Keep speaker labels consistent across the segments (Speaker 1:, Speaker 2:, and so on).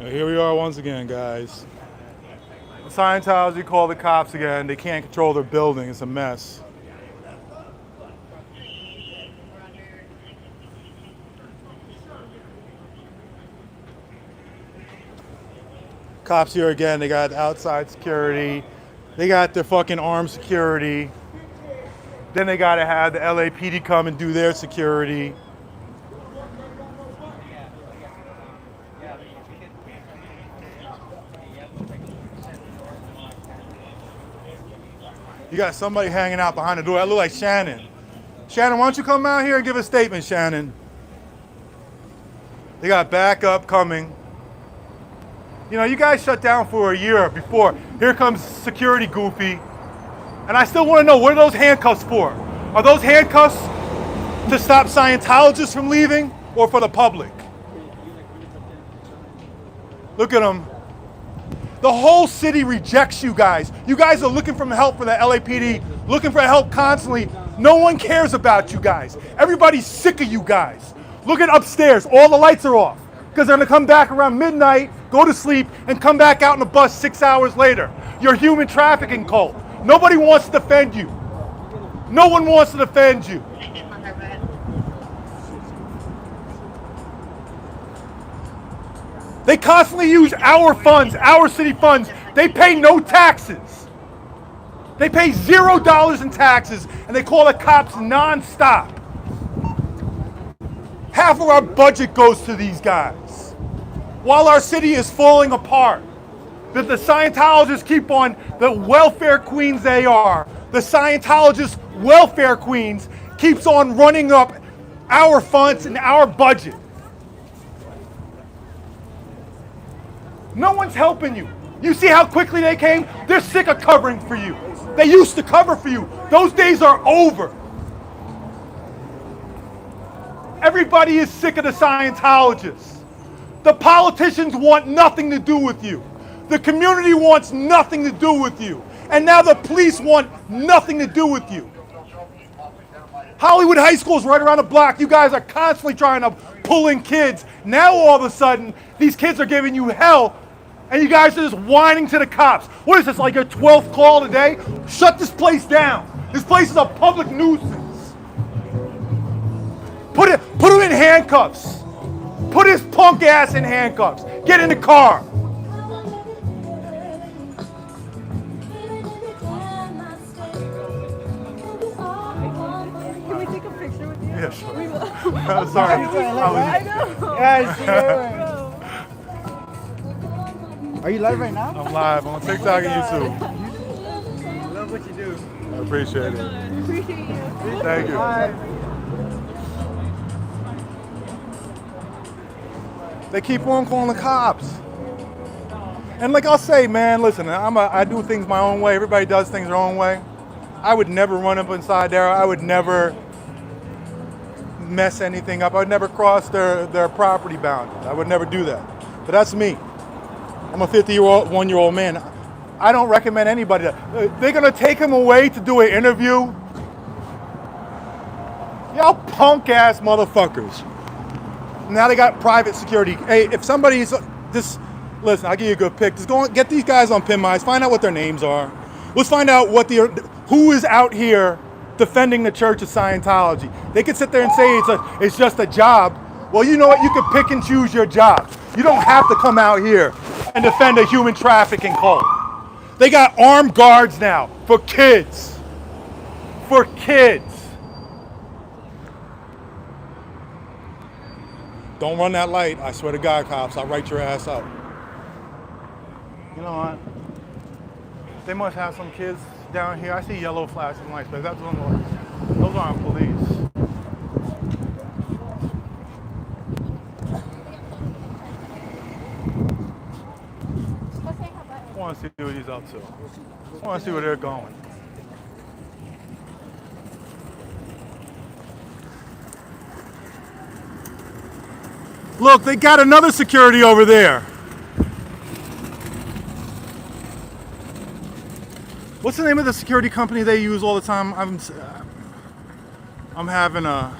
Speaker 1: Here we are once again, guys. Scientology called the cops again. They can't control their building. It's a mess. Cops here again. They got outside security. They got their fucking armed security. Then they got to have the LAPD come and do their security. You got somebody hanging out behind the door. That look like Shannon. Shannon, why don't you come out here and give a statement, Shannon? They got backup coming. You know, you guys shut down for a year before. Here comes security goofy. And I still want to know, what are those handcuffs for? Are those handcuffs to stop Scientologists from leaving or for the public? Look at them. The whole city rejects you guys. You guys are looking for help for the LAPD, looking for help constantly. No one cares about you guys. Everybody's sick of you guys. Look at upstairs, all the lights are off because they're gonna come back around midnight, go to sleep, and come back out in the bus 6 hours later. You're a human trafficking cult. Nobody wants to defend you. No one wants to defend you. They constantly use our funds, our city funds. They pay no taxes. They pay $0 in taxes, and they call the cops nonstop. Half of our budget goes to these guys, while our city is falling apart. That the Scientologists keep on, the welfare queens they are, the Scientologist welfare queens keeps on running up our funds and our budget. No one's helping you. You see how quickly they came? They're sick of covering for you. They used to cover for you. Those days are over. Everybody is sick of the Scientologists. The politicians want nothing to do with you. The community wants nothing to do with you. And now the police want nothing to do with you. Hollywood High School is right around the block. You guys are constantly trying to pull in kids. Now all of a sudden, these kids are giving you hell, and you guys are just whining to the cops. What is this, like your 12th call today? Shut this place down. This place is a public nuisance. Put him in handcuffs. Put his punk ass in handcuffs. Get in the car.
Speaker 2: Can we take a picture with you?
Speaker 1: Yeah, sure. I'm sorry.
Speaker 2: I know.
Speaker 3: Yeah, are you live right now?
Speaker 1: I'm live on TikTok and YouTube.
Speaker 3: Love what you do.
Speaker 1: I appreciate it.
Speaker 2: Appreciate you.
Speaker 1: Thank you.
Speaker 3: Bye.
Speaker 1: They keep on calling the cops. And like I'll say, man, listen, I do things my own way. Everybody does things their own way. I would never run up inside there. I would never mess anything up. I would never cross their property boundaries. I would never do that. But that's me. I'm a 51-year-old man. I don't recommend anybody that. They're gonna take him away to do an interview. Y'all punk ass motherfuckers. Now they got private security. Hey, if somebody's just listen, I'll give you a good pick. Just go and get these guys on PinMice. Find out what their names are. Let's find out who is out here defending the Church of Scientology. They could sit there and say it's just a job. Well, you know what? You can pick and choose your job. You don't have to come out here and defend a human trafficking cult. They got armed guards now for kids. For kids. Don't run that light. I swear to God, cops, I'll write your ass up. You know what? They must have some kids down here. I see yellow flashing lights, but those aren't police. I want to see what he's up to. I want to see where they're going. Look, they got another security over there. What's the name of the security company they use all the time? I'm having a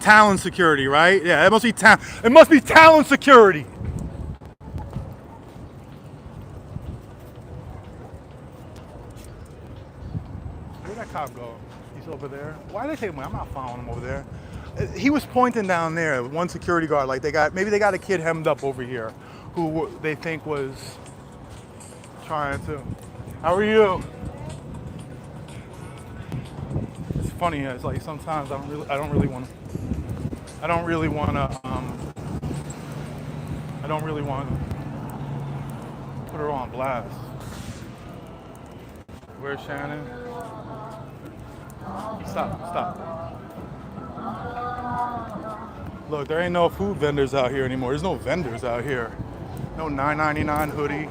Speaker 1: Talon Security, right? Yeah, it must be Talon Security. Where'd that cop go? He's over there. Why did they take him away? I'm not following him over there. He was pointing down there. One security guard, like maybe they got a kid hemmed up over here, who they think was trying to. How are you? It's funny. It's like sometimes I don't really want to put her on blast. Where's Shannon? Stop. Look, there ain't no food vendors out here anymore. There's no vendors out here. No $9.99 hoodie.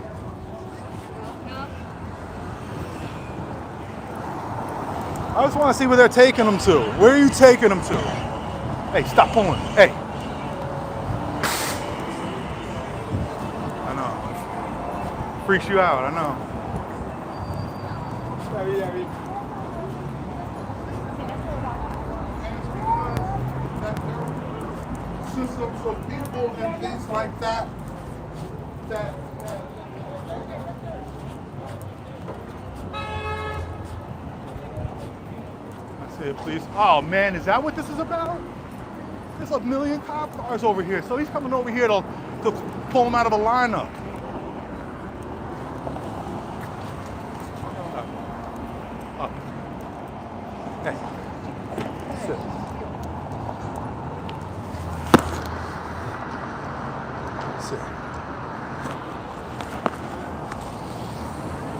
Speaker 1: I just want to see where they're taking them to. Where are you taking them to? Hey, stop pulling. Hey. I know. Freaks you out, I know.
Speaker 4: Systems of people and things like that.
Speaker 1: I see it, please. Oh man, is that what this is about? There's a million cop cars over here, so he's coming over here to pull them out of a lineup. Up. Hey, sit. Sit.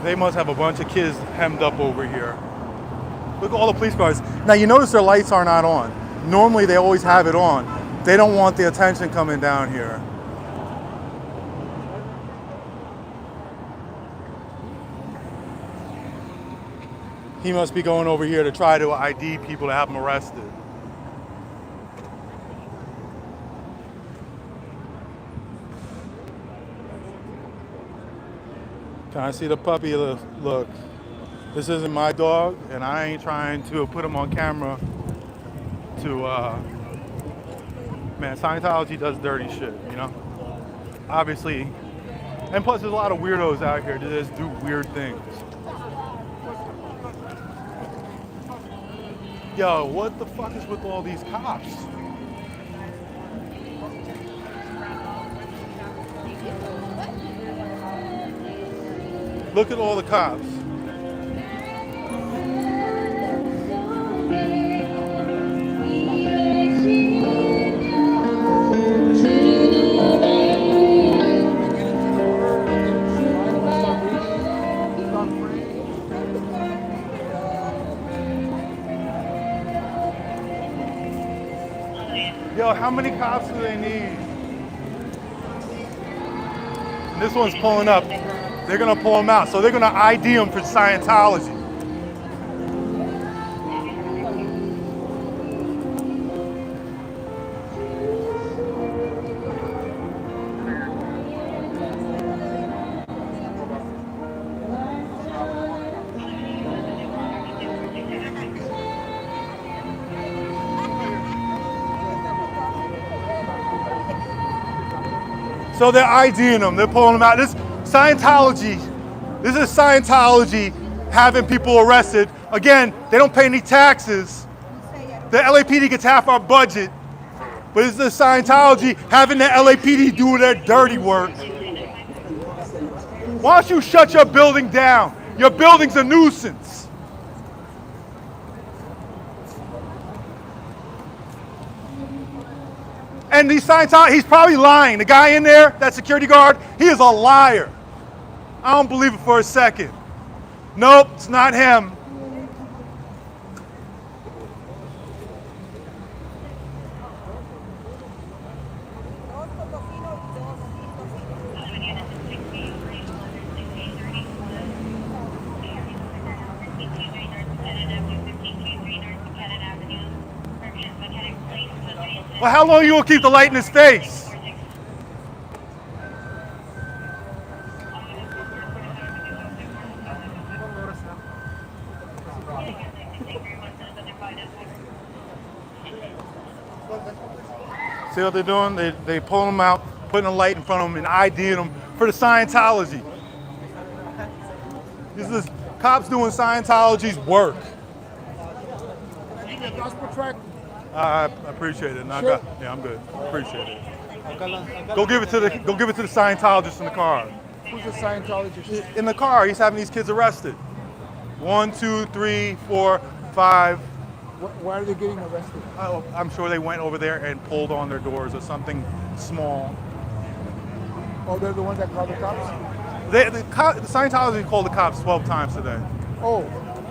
Speaker 1: They must have a bunch of kids hemmed up over here. Look at all the police cars. Now you notice their lights are not on. Normally they always have it on. They don't want the attention coming down here. He must be going over here to try to ID people to have them arrested. Can I see the puppy? Look. This isn't my dog, and I ain't trying to put him on camera to, man, Scientology does dirty shit, you know? Obviously, and plus there's a lot of weirdos out here that just do weird things. Yo, what the fuck is with all these cops? Look at all the cops. Yo, how many cops do they need? And this one's pulling up. They're gonna pull him out, so they're gonna ID him for Scientology. So they're IDing them, they're pulling them out. This is Scientology having people arrested. Again, they don't pay any taxes. The LAPD gets half our budget, but it's the Scientology having the LAPD do their dirty work. Why don't you shut your building down? Your building's a nuisance. And these Scientology, he's probably lying. The guy in there, that security guard, he is a liar. I don't believe it for a second. Nope, it's not him. Well, how long you gonna keep the light in his face? See what they're doing? They pulling them out, putting a light in front of them, and IDing them for the Scientology. This is cops doing Scientology's work.
Speaker 4: give me a gospel track?
Speaker 1: I appreciate it. No,
Speaker 4: Sure.
Speaker 1: yeah, I'm good. Appreciate it. Go give it to the Scientologist in the car.
Speaker 4: Who's a Scientologist?
Speaker 1: In the car, he's having these kids arrested. 1, 2, 3, 4, 5.
Speaker 4: Why are they getting arrested?
Speaker 1: Oh, I'm sure they went over there and pulled on their doors or something small.
Speaker 4: Oh, they're the ones that call the cops?
Speaker 1: The Scientology called the cops 12 times today
Speaker 4: Oh,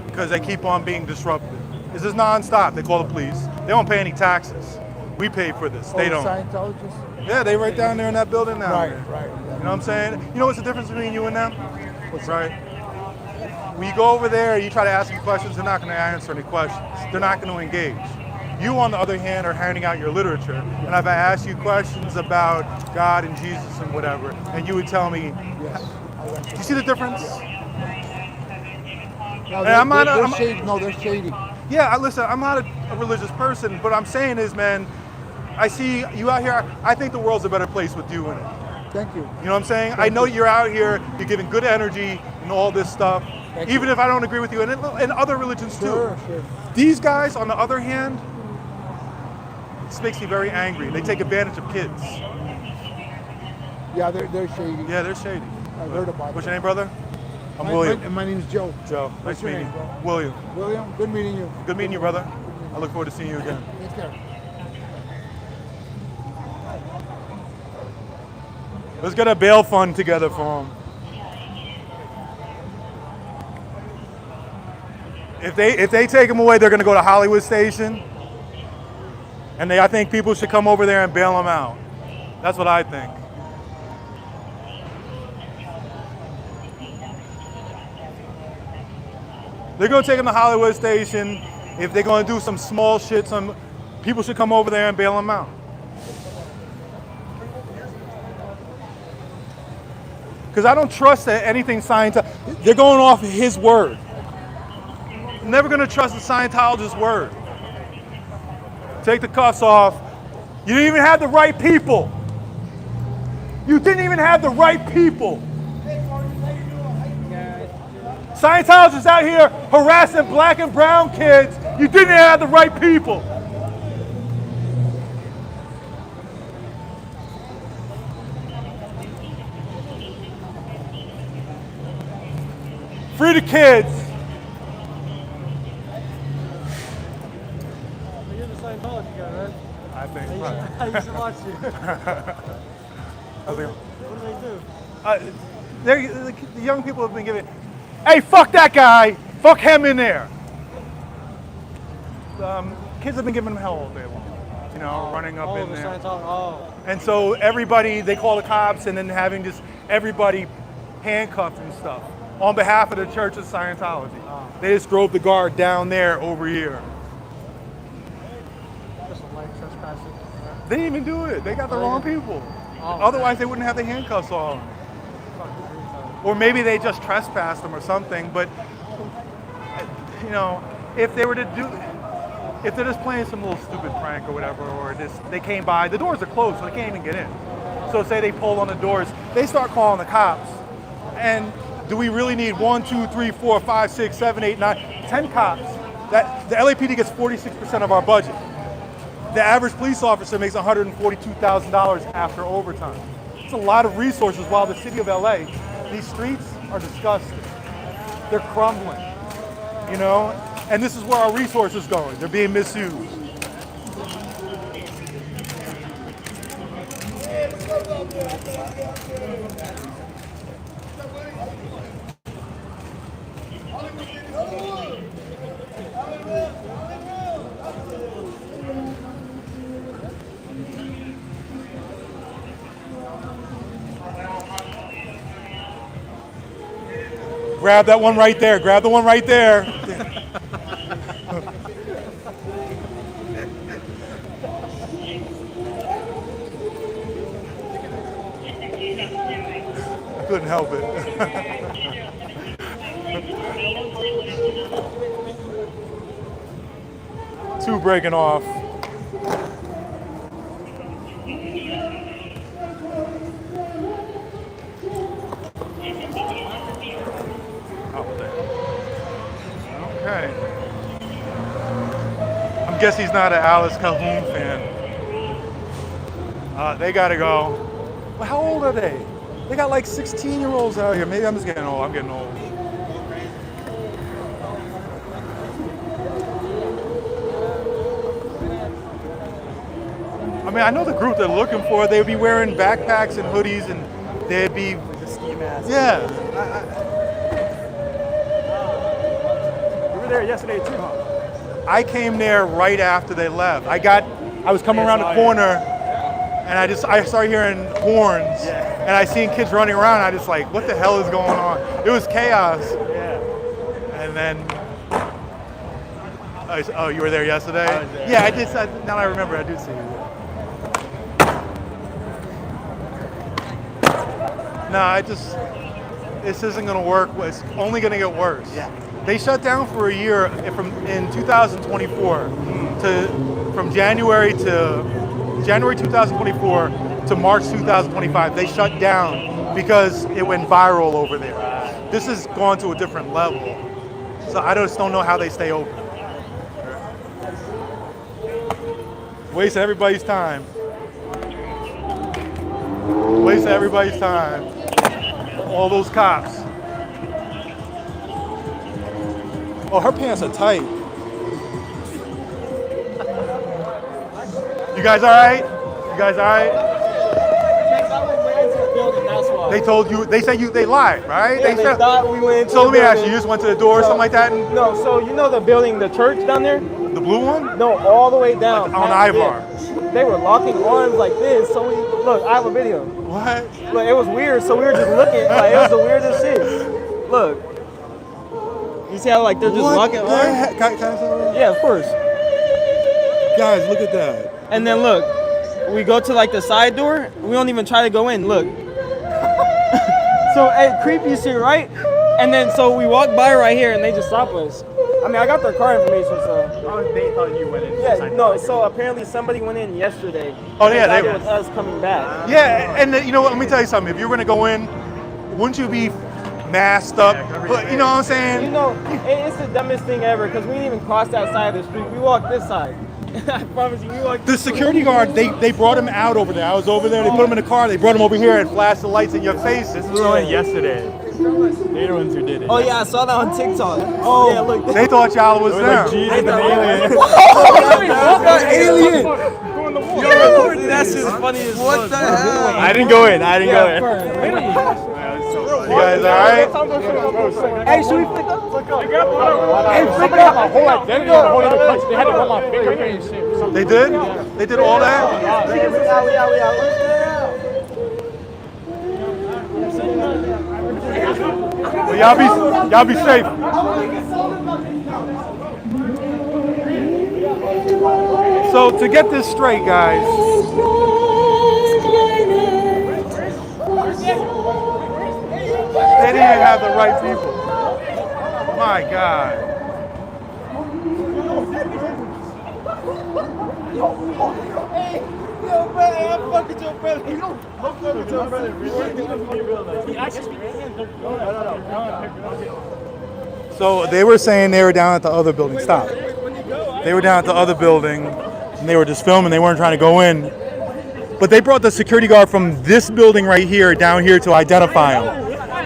Speaker 1: because they keep on being disrupted. This is nonstop. They call the police. They don't pay any taxes. We pay for this. They don't.
Speaker 4: Scientologists?
Speaker 1: Yeah, they right down there in that building now.
Speaker 4: Right,
Speaker 1: man.
Speaker 4: right.
Speaker 1: You know what I'm saying? You know what's the difference between you and them? Right? When you go over there, you try to ask them questions, they're not going to answer any questions. They're not going to engage. You, on the other hand, are handing out your literature. And if I ask you questions about God and Jesus and whatever, and you would tell me,
Speaker 4: Yes.
Speaker 1: do you see the difference?
Speaker 4: No,
Speaker 1: I'm not
Speaker 4: they're
Speaker 1: I'm-
Speaker 4: shady. No, they're shady.
Speaker 1: Yeah, listen, I'm not a religious person, but what I'm saying is, man, I see you out here. I think the world's a better place with you in it.
Speaker 4: Thank you.
Speaker 1: You know what I'm saying? I know you're out here, you're giving good energy and all this stuff,
Speaker 4: Thank
Speaker 1: even
Speaker 4: you.
Speaker 1: if I don't agree with you, and other religions too.
Speaker 4: Sure, sure.
Speaker 1: These guys, on the other hand, this makes me very angry. They take advantage of kids.
Speaker 4: Yeah, they're shady.
Speaker 1: Yeah, they're shady.
Speaker 4: I've heard about
Speaker 1: What's
Speaker 4: them.
Speaker 1: your name, brother? I'm
Speaker 4: My
Speaker 1: William.
Speaker 4: name's Joe.
Speaker 1: Joe,
Speaker 4: What's
Speaker 1: nice
Speaker 4: your
Speaker 1: meeting
Speaker 4: name,
Speaker 1: you.
Speaker 4: bro?
Speaker 1: William,
Speaker 4: William, good meeting you.
Speaker 1: good meeting you, brother. I look forward to seeing you again.
Speaker 4: Take care.
Speaker 1: Let's get a bail fund together for them. If they take them away, they're going to go to Hollywood Station, and I think people should come over there and bail them out. That's what I think. They're going to take them to Hollywood Station. If they're going to do some small shit, some people should come over there and bail them out. Because I don't trust that anything Scientology, they're going off of his word. I'm never going to trust the Scientologist's word. Take the cuffs off. You didn't even have the right people. You didn't even have the right people. Scientologists out here harassing black and brown kids. You didn't have the right people. Free the kids.
Speaker 3: You're the Scientology guy, right?
Speaker 1: I think.
Speaker 3: I used to watch you.
Speaker 1: I think.
Speaker 3: What do they do?
Speaker 1: The young people have been giving, hey, fuck that guy, fuck him in there. Kids have been giving them hell all day long, you know, running up in
Speaker 3: the
Speaker 1: there.
Speaker 3: Scientology. Oh.
Speaker 1: And so everybody, they call the cops and then having just everybody handcuffed and stuff on behalf of the Church of Scientology. They just drove the guard down there over here.
Speaker 3: Just a light trespassing.
Speaker 1: They didn't even do it. They got the wrong people.
Speaker 3: Oh,
Speaker 1: Otherwise, they wouldn't have the handcuffs on. Or maybe they just trespassed them or something. But, you know, if they were to do, if they're just playing some little stupid prank or whatever, or they came by, the doors are closed, so they can't even get in. So say they pull on the doors, they start calling the cops. And do we really need 1, 2, 3, 4, 5, 6, 7, 8, 9, 10 cops? That the LAPD gets 46% of our budget. The average police officer makes $142,000 after overtime. It's a lot of resources, while the city of LA, these streets are disgusting. They're crumbling, you know? And this is where our resources are going. They're being misused. Grab that one right there. Grab the one right there. I couldn't help it. Two breaking off. Oh, damn. Okay. Guess he's not an Alice Calhoun fan. They gotta go. Well, how old are they? They got like 16-year-olds out here. Maybe I'm just getting old. I'm getting old. I mean, I know the group they're looking for. They'd be wearing backpacks and hoodies, and they'd be
Speaker 3: The ski mask.
Speaker 1: yeah.
Speaker 3: We were there yesterday too, huh?
Speaker 1: I came there right after they left. I was coming around the corner, and I started hearing horns, and I seen kids running around. I just like, what the hell is going on? It was chaos.
Speaker 3: Yeah.
Speaker 1: And then, oh, you were there yesterday?
Speaker 3: I was there.
Speaker 1: Yeah, I did. Now I remember, I did see you. No, this isn't going to work. It's only going to get worse.
Speaker 3: Yeah.
Speaker 1: They shut down for a year in 2024 from January 2024 to March 2025. They shut down because it went viral over there. This has gone to a different level. So I just don't know how they stay open. Waste everybody's time. Waste everybody's time. All those cops. Oh, her pants are tight. You guys all right? You guys all right? They told you, they said they lied, right?
Speaker 3: Yeah, they thought we went into
Speaker 1: So let me
Speaker 3: the
Speaker 1: ask you,
Speaker 3: building.
Speaker 1: you just went to the door or something like that? And
Speaker 3: No, so you know the building, the church down there?
Speaker 1: the blue one?
Speaker 3: No, all the way down.
Speaker 1: On
Speaker 3: past
Speaker 1: Ivar.
Speaker 3: it. They were locking arms like this. So look, I have a video.
Speaker 1: What?
Speaker 3: Look, it was weird. So we were just looking. Like it was the weirdest shit. Look, you see how like they're just locking arms?
Speaker 1: Can I say something?
Speaker 3: Yeah, of course.
Speaker 1: Guys, look at that.
Speaker 3: And then look, we go to like the side door. We don't even try to go in. Look. So creepy shit, right? And then so we walk by right here and they just stop us. I mean, I got their car information, so.
Speaker 5: They thought you went in.
Speaker 3: Yeah, no. So apparently somebody went in yesterday.
Speaker 1: Oh, yeah,
Speaker 3: They
Speaker 1: they
Speaker 3: thought
Speaker 1: were.
Speaker 3: it was us coming back.
Speaker 1: Yeah, and you know what? Let me tell you something. If you're gonna go in, wouldn't you be masked up? But, you know what I'm saying?
Speaker 3: You know, it's the dumbest thing ever because we didn't even cross that side of the street. We walked this side. I promise you, we walked.
Speaker 1: The security guard, they brought him out over there. I was over there. They put him in the car. They brought him over here and flashed the lights in your face.
Speaker 5: This was only yesterday. They're the ones who did it.
Speaker 3: Oh yeah, I saw that on TikTok. Oh yeah, look.
Speaker 1: They thought y'all was them.
Speaker 5: Jesus and alien.
Speaker 3: Alien. That's just funny as what the hell?
Speaker 5: I didn't go in. I didn't go in.
Speaker 1: You guys all right?
Speaker 3: Hey, should we flick up?
Speaker 5: Hey, somebody had my whole identity on a whole other country. They had to run my fingerprint and shit.
Speaker 1: They did? They did all that? Well, y'all be safe. So to get this straight, guys, they didn't even have the right people. My God. So they were saying they were down at the other building. Stop. They were down at the other building and they were just filming. They weren't trying to go in. But they brought the security guard from this building right here down here to identify him.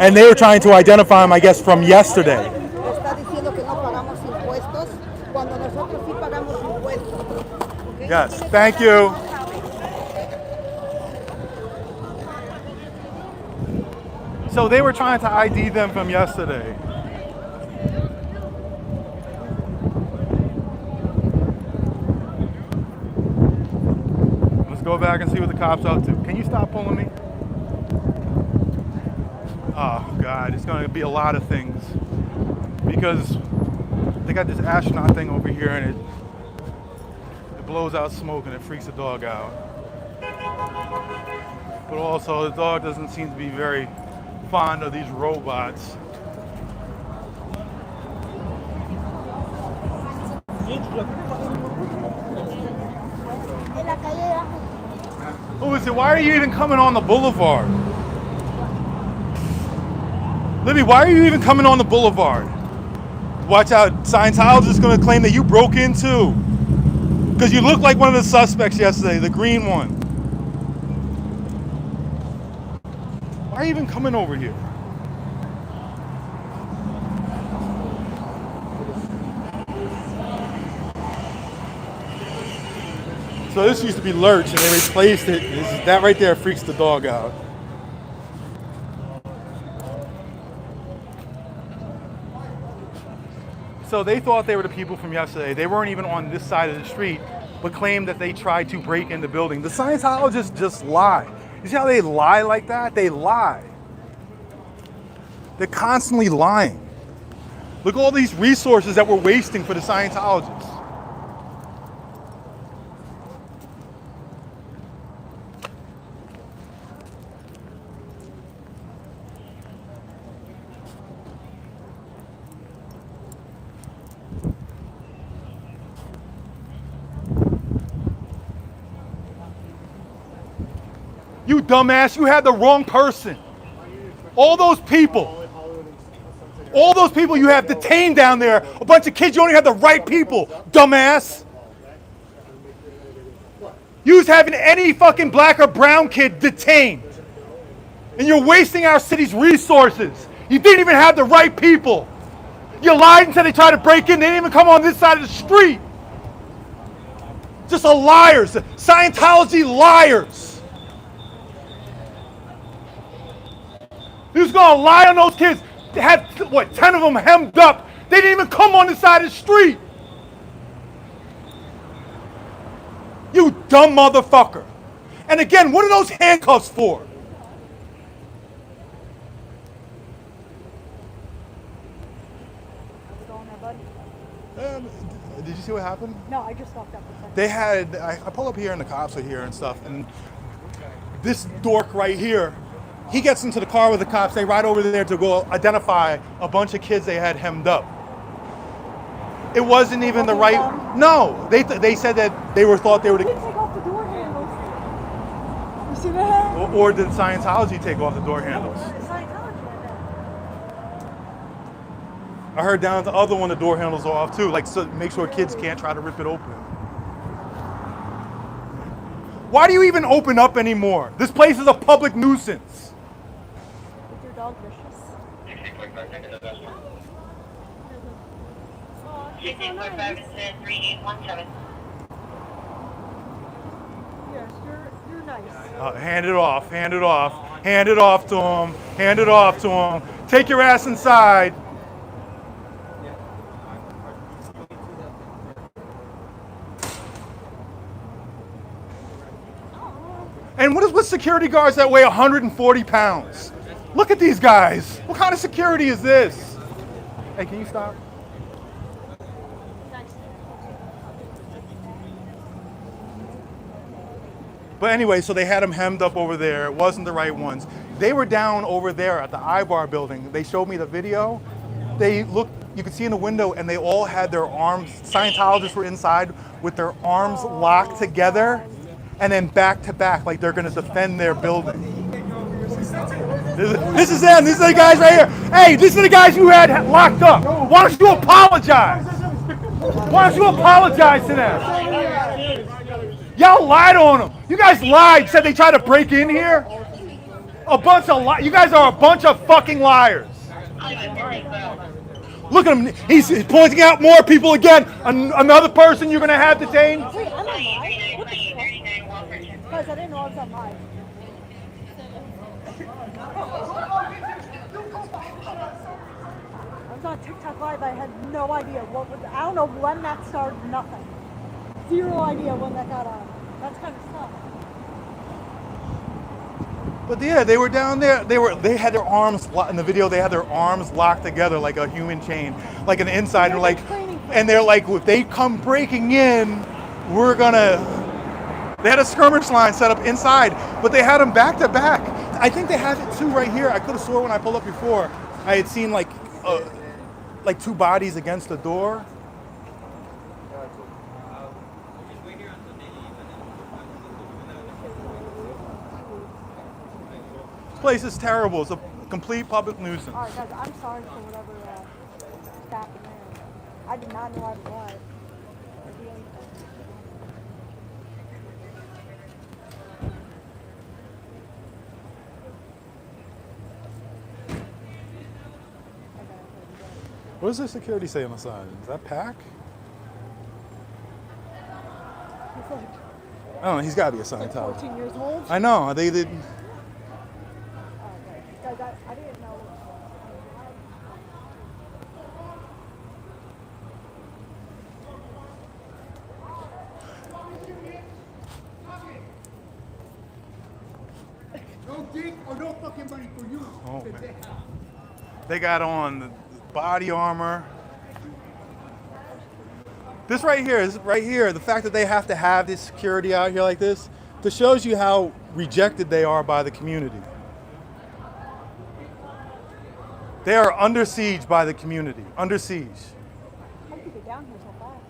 Speaker 1: And they were trying to identify him, I guess, from yesterday.
Speaker 6: Está diciendo que no pagamos impuestos cuando nosotros sí pagamos impuestos. ¿Ok?
Speaker 1: Yes, thank you. So they were trying to ID them from yesterday. Let's go back and see what the cops up to. Can you stop pulling me? Oh God, it's gonna be a lot of things because they got this astronaut thing over here and it blows out smoke and it freaks the dog out. But also the dog doesn't seem to be very fond of these robots. Who is it? Why are you even coming on the boulevard? Libby, why are you even coming on the boulevard? Watch out, Scientology is going to claim that you broke in too. Because you look like one of the suspects yesterday, the green one. Why are you even coming over here? So this used to be Lurch, and they replaced it. That right there freaks the dog out. So they thought they were the people from yesterday. They weren't even on this side of the street, but claimed that they tried to break in the building. The Scientologists just lie. You see how they lie like that? They lie. They're constantly lying. Look at all these resources that we're wasting for the Scientologists. You dumbass, you had the wrong person. All those people you have detained down there, a bunch of kids, you only have the right people, dumbass. You was having any fucking black or brown kid detained. And you're wasting our city's resources. You didn't even have the right people. You lied and said they tried to break in, they didn't even come on this side of the street. Just a liars, Scientology liars. He was gonna lie on those kids. They had, 10 of them hemmed up. They didn't even come on the side of the street. You dumb motherfucker. And again, what are those handcuffs for?
Speaker 2: How's it going there, bud?
Speaker 1: Did you see what happened?
Speaker 2: No, I just walked up the fence.
Speaker 1: They had, I pull up here and the cops are here and stuff, and this dork right here, he gets into the car with the cops. They ride over there to go identify a bunch of kids they had hemmed up. It wasn't even the right. No, they said that they thought they were
Speaker 2: You
Speaker 1: the.
Speaker 2: didn't take off the door handles. You see that?
Speaker 1: Or did Scientology take off the door handles?
Speaker 2: Scientology did that.
Speaker 1: I heard down at the other one the door handles are off too, like so make sure kids can't try to rip it open. Why do you even open up anymore? This place is a public nuisance.
Speaker 2: Is your dog vicious? Oh, he's so nice. Yes, you're nice.
Speaker 1: Hand it off, hand it off, hand it off to him, hand it off to him. Take your ass inside. And what is with security guards that weigh 140 pounds? Look at these guys. What kind of security is this? Hey, can you stop? But anyway, so they had them hemmed up over there. It wasn't the right ones. They were down over there at the iBar building. They showed me the video. They looked, you could see in the window, and they all had their arms, Scientologists were inside with their arms locked together and then back to back like they're gonna defend their building. This is them, these are the guys right here. Hey, these are the guys you had locked up. Why don't you apologize? Why don't you apologize to them? Y'all lied on them. You guys lied, said they tried to break in here. A bunch of you guys are a bunch of fucking liars. Look at him. He's pointing out more people again. Another person you're gonna have detained.
Speaker 2: Wait, I'm on live? What the fuck? Guys, I didn't know I was on live. I was on TikTok live. I had no idea what was. I don't know when that started. Nothing. Zero idea when that got on. That's kind of stuff.
Speaker 1: But yeah, they were down there. They had their arms in the video. They had their arms locked together like a human chain, like an insider. Like, and they're like, if they come breaking in, we're gonna. They had a skirmish line set up inside, but they had them back to back. I think they have it too right here. I could have swore when I pulled up before, I had seen like two bodies against the door. This place is terrible. It's a complete public nuisance.
Speaker 2: All right, guys, I'm sorry for whatever happened there. I did not know I was live.
Speaker 1: What does the security say on the side? Is that Pac?
Speaker 2: He's like
Speaker 1: I don't know. He's got to be a
Speaker 2: like
Speaker 1: Scientologist.
Speaker 2: 14 years old.
Speaker 1: I know. They did.
Speaker 2: Guys, I didn't know.
Speaker 4: No dick or no fucking money for you.
Speaker 1: Oh, man. They got on the body armor. This right here is right here. The fact that they have to have this security out here like this, just shows you how rejected they are by the community. They are under siege by the community. Under siege.
Speaker 2: How did you get down here so fast?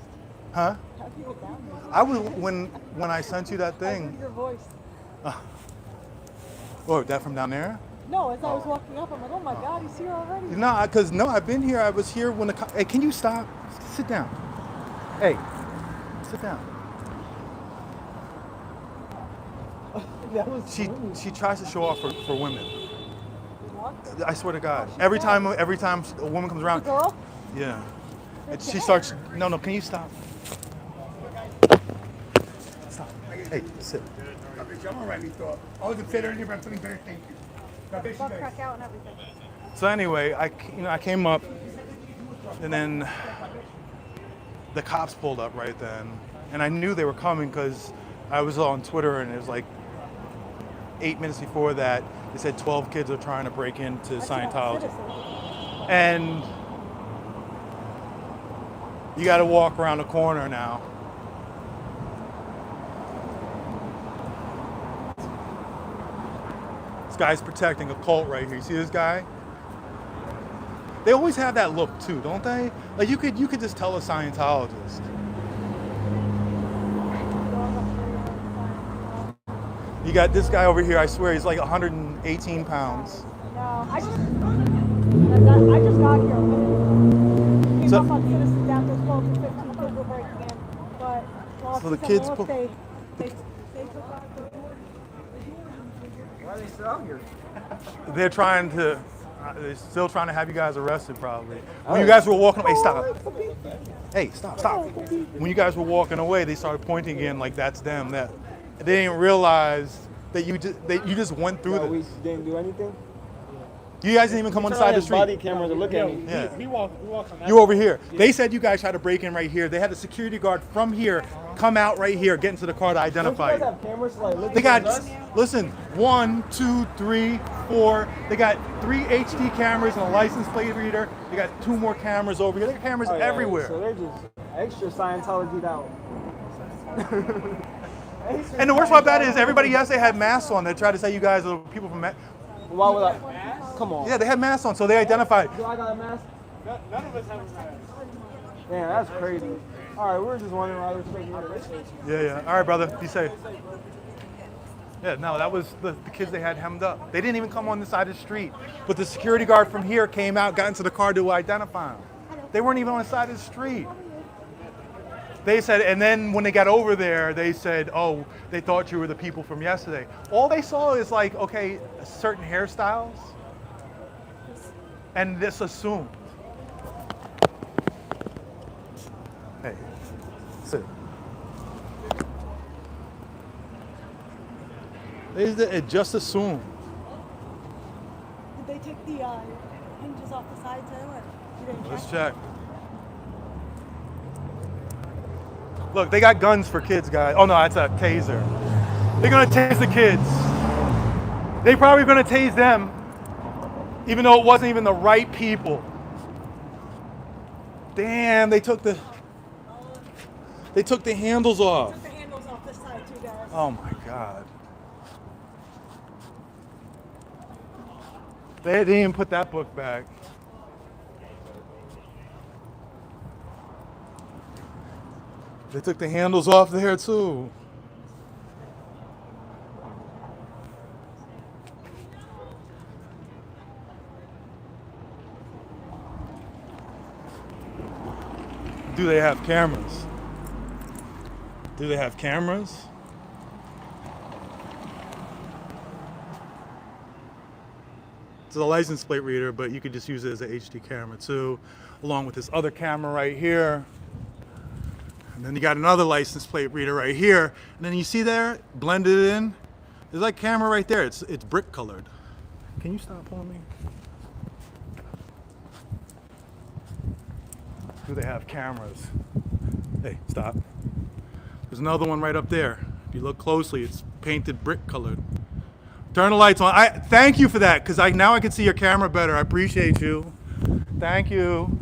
Speaker 1: Huh?
Speaker 2: How did you get down here?
Speaker 1: I was when I sent you that
Speaker 2: I
Speaker 1: thing.
Speaker 2: heard your voice.
Speaker 1: Oh, that from down there?
Speaker 2: No, as I was walking up, I'm like, oh my God, he's here already.
Speaker 1: No, because no, I've been here. I was here when the. Hey, can you stop? Sit down. Hey, sit down. She tries to show off for women.
Speaker 2: What?
Speaker 1: I swear to God. Every time a woman comes around.
Speaker 2: Girl?
Speaker 1: Yeah. And she starts. No, can you stop? Stop. Hey, sit.
Speaker 4: I'm alright, Vito. I wasn't fit or anything, but I'm feeling better, thank you. God bless you
Speaker 2: Butt
Speaker 4: guys.
Speaker 2: crack out and everything.
Speaker 1: So anyway, I came up, and then the cops pulled up right then, and I knew they were coming because I was on Twitter, and it was like 8 minutes before that, they said 12 kids are trying to break into Scientology, and you got to walk around the corner now. This guy's protecting a cult right here. You see this guy? They always have that look too, don't they? Like you could just tell a Scientologist. You got this guy over here, I swear, he's like 118 pounds.
Speaker 2: No, I just got here. Came
Speaker 1: So-
Speaker 2: up on citizens after 12 to 15 kids were breaking in. But
Speaker 1: So the kids
Speaker 2: look,
Speaker 1: pull-
Speaker 2: they took off the door.
Speaker 3: Why are they still out here?
Speaker 1: They're still trying to have you guys arrested probably. When you guys were walking away, stop. Hey, stop. When you guys were walking away, they started pointing again like that's them. That they didn't realize that you just went through
Speaker 3: We
Speaker 1: this.
Speaker 3: didn't do anything.
Speaker 1: You guys didn't even come on the side of the
Speaker 3: Body
Speaker 1: street.
Speaker 3: camera to look at me.
Speaker 1: Yeah.
Speaker 5: We walked on that.
Speaker 1: You over here. They said you guys tried to break in right here. They had a security guard from here come out right here, get into the car to
Speaker 3: Don't you
Speaker 1: identify
Speaker 3: guys
Speaker 1: you.
Speaker 3: have cameras to like look
Speaker 1: They
Speaker 3: at
Speaker 1: got,
Speaker 3: us?
Speaker 1: listen, 1, 2, 3, 4. They got 3 HD cameras and a license plate reader. They got 2 more cameras over here. They got cameras
Speaker 3: Oh, yeah,
Speaker 1: everywhere.
Speaker 3: So they're just extra Scientology out.
Speaker 1: And the worst part about it is everybody yesterday had masks on. They tried to say you guys are people from.
Speaker 3: Why would I? Come on.
Speaker 1: Yeah, they had masks on, so they identified.
Speaker 3: Do I got a mask?
Speaker 5: None of us have a mask.
Speaker 3: Man, that's crazy. All right, we were just wondering why they're taking it.
Speaker 1: Yeah. All right, brother. Be safe. Yeah, no, that was the kids they had hemmed up. They didn't even come on the side of the street. But the security guard from here came out, got into the car to identify them. They weren't even on the side of the street. They said, and then when they got over there, they said, oh, they thought you were the people from yesterday. All they saw is like, okay, certain hairstyles, and this assumed. Hey, sit. It just assumed.
Speaker 2: Did they take the hinges off the sides there? Or you didn't
Speaker 1: Let's
Speaker 2: check?
Speaker 1: check. Look, they got guns for kids, guys. Oh no, that's a taser. They're gonna tase the kids. They probably gonna tase them, even though it wasn't even the right people. Damn, they took the handles off.
Speaker 2: Took the handles off this side too, guys.
Speaker 1: Oh my God. They didn't even put that book back. They took the handles off there too. Do they have cameras? Do they have cameras? It's a license plate reader, but you could just use it as an HD camera too, along with this other camera right here. And then you got another license plate reader right here. And then you see there, blended in, there's like camera right there. It's brick colored. Can you stop for me? Do they have cameras? Hey, stop. There's another one right up there. If you look closely, it's painted brick colored. Turn the lights on. Thank you for that, because now I can see your camera better. I appreciate you. Thank you.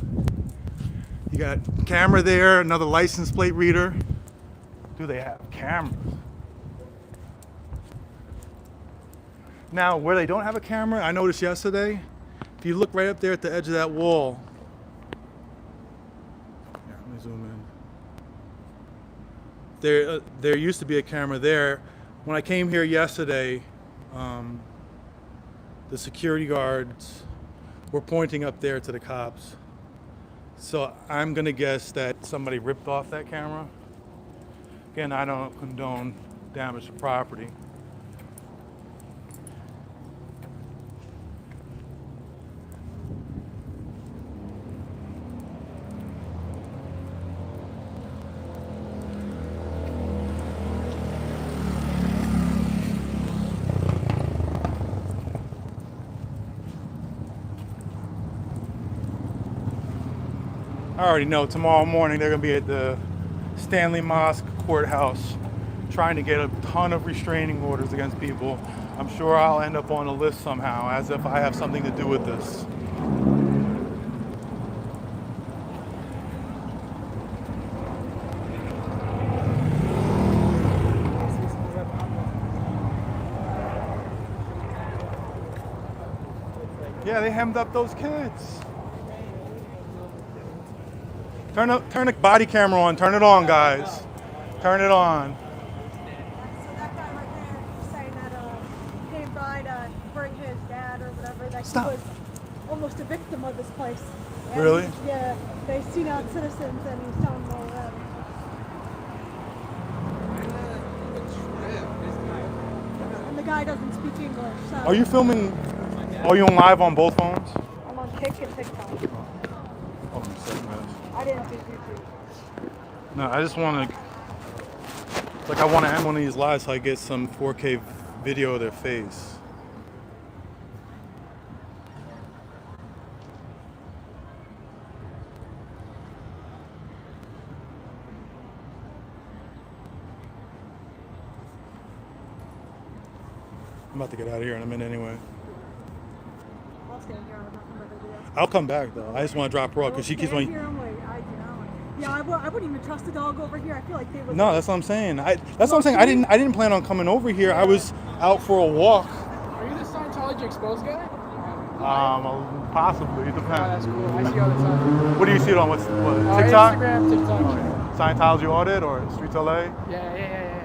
Speaker 1: You got camera there, another license plate reader. Do they have cameras? Now, where they don't have a camera, I noticed yesterday, if you look right up there at the edge of that wall. Yeah, let me zoom in. There used to be a camera there. When I came here yesterday, the security guards were pointing up there to the cops. So I'm gonna guess that somebody ripped off that camera. Again, I don't condone damage to property. I already know tomorrow morning they're going to be at the Stanley Mosque courthouse trying to get a ton of restraining orders against people. I'm sure I'll end up on a list somehow, as if I have something to do with this. Yeah, they hemmed up those kids. Turn the body camera on. Turn it on, guys. Turn it on.
Speaker 2: So that guy right there was saying that came by to bring his dad or whatever, that
Speaker 1: Stop.
Speaker 2: he was almost a victim of this place. And,
Speaker 1: Really?
Speaker 2: Yeah, they seen out citizens and he's telling them all that. And the guy doesn't speak English, so.
Speaker 1: Are you filming? Are you on live on both phones?
Speaker 2: I'm on Kick and TikTok.
Speaker 1: Hold on a second, guys.
Speaker 2: I didn't do YouTube.
Speaker 1: No, I just want to. Like, I want to end one of these lives so I get some 4K video of their face. I'm about to get out of here in a minute anyway.
Speaker 2: I'll stay here. I'm not gonna do that.
Speaker 1: I'll come back though. I just want to drop her off because she keeps
Speaker 2: Stand
Speaker 1: on.
Speaker 2: here and wait. Yeah, I wouldn't even trust the dog over here. I feel like they would.
Speaker 1: No, that's what I'm saying. That's what I'm saying. I didn't plan on coming over here. I was out for a walk.
Speaker 3: Are you the Scientology exposed guy?
Speaker 1: Possibly. It
Speaker 3: Oh,
Speaker 1: depends.
Speaker 3: that's cool. I see you all the time.
Speaker 1: What do you see it on? What TikTok?
Speaker 3: Instagram, TikTok.
Speaker 1: Scientology Audit or Streets LA?
Speaker 3: Yeah.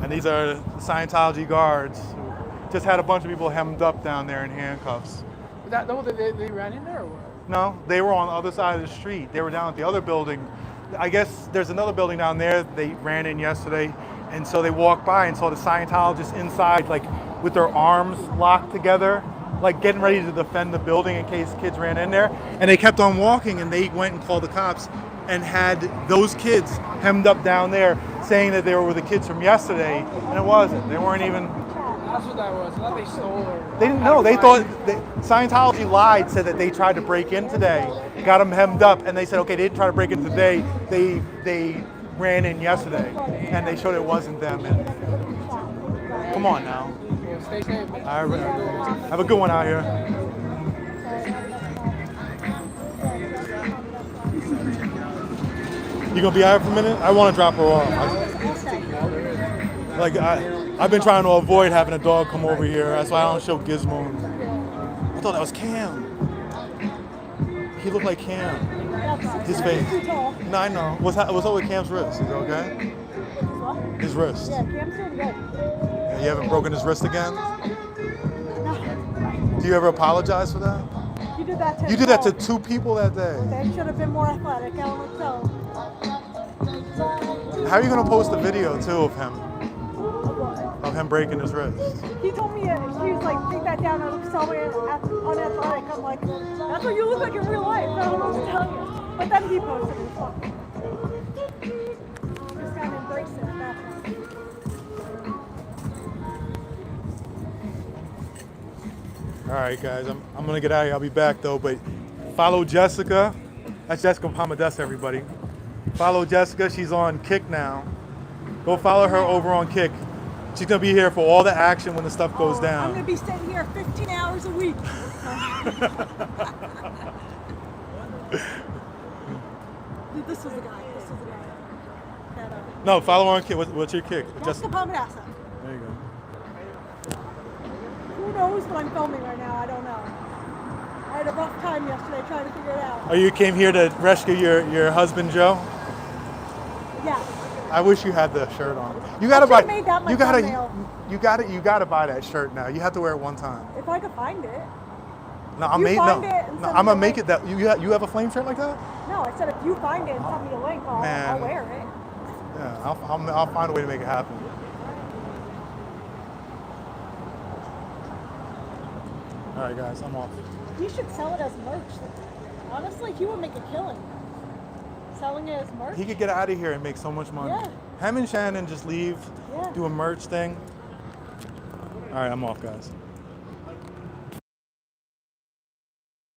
Speaker 1: And these are the Scientology guards who just had a bunch of people hemmed up down there in handcuffs.
Speaker 3: They ran in there or what?
Speaker 1: No, they were on the other side of the street. They were down at the other building. I guess there's another building down there. They ran in yesterday, and so they walked by and saw the Scientologists inside, like with their arms locked together, like getting ready to defend the building in case kids ran in there. And they kept on walking, and they went and called the cops and had those kids hemmed up down there, saying that they were the kids from yesterday, and it wasn't. They weren't even.
Speaker 3: That's what that was. I thought they stole or...
Speaker 1: They didn't know. They thought Scientology lied, said that they tried to break in today, got them hemmed up, and they said, okay, they didn't try to break in today. They ran in yesterday, and they showed it wasn't them. And come on now.
Speaker 3: Yeah, stay safe.
Speaker 1: All right, have a good one out here. You gonna be out here for a minute? I want to drop her off. I've been trying to avoid having a dog come over here. That's why I don't show Gizmo. I thought that was Cam. He looked like Cam. His face. No, I know. What's up with Cam's wrist? Is it okay? His wrist.
Speaker 2: Yeah, Cam's doing good.
Speaker 1: Yeah, you haven't broken his wrist again? Do you ever apologize for that?
Speaker 2: You did that to
Speaker 1: You did that to 2 people that day.
Speaker 2: They should have been more athletic. I don't know.
Speaker 1: How are you gonna post a video too of him? of him breaking his wrist.
Speaker 2: He told me, he was like, take that down, I'm so unathletic. I'm like, that's what you look like in real life. I don't know what to tell you. But then he posted it. Fuck. Just gotta embrace it. That's
Speaker 1: All right, guys, I'm gonna get out of here. I'll be back though, but follow Jessica. That's Jessica Pamadess, everybody. Follow Jessica. She's on Kick now. Go follow her over on Kick. She's gonna be here for all the action when the stuff goes
Speaker 2: I'm
Speaker 1: down.
Speaker 2: gonna be sitting here 15 hours a week. This was the guy. That,
Speaker 1: No, follow her on Kick. What's your Kick?
Speaker 2: Jessica Pamadessa.
Speaker 1: There you go.
Speaker 2: Who knows what I'm filming right now? I don't know. I had a rough time yesterday trying to figure it out.
Speaker 1: Oh, you came here to rescue your husband, Joe?
Speaker 2: Yeah.
Speaker 1: I wish you had the shirt on. You gotta buy.
Speaker 2: should've made that my
Speaker 1: You gotta.
Speaker 2: thumbnail.
Speaker 1: You gotta buy that shirt now. You have to wear it one time.
Speaker 2: If I could find it.
Speaker 1: No, I'm
Speaker 2: You
Speaker 1: made.
Speaker 2: find
Speaker 1: No,
Speaker 2: it and
Speaker 1: no,
Speaker 2: send
Speaker 1: I'm
Speaker 2: me
Speaker 1: gonna
Speaker 2: a
Speaker 1: make
Speaker 2: link.
Speaker 1: it that you have a flame shirt like that.
Speaker 2: No, I said if you find it and send me a link, I'll
Speaker 1: Man.
Speaker 2: wear it.
Speaker 1: Yeah, I'll find a way to make it happen. All right, guys, I'm off.
Speaker 2: You should sell it as merch. Honestly, he would make a killing. Selling it as merch.
Speaker 1: He could get out of here and make so much money.
Speaker 2: Yeah.
Speaker 1: Him and Shannon just leave,
Speaker 2: Yeah.
Speaker 1: do a merch thing. All right, I'm off, guys.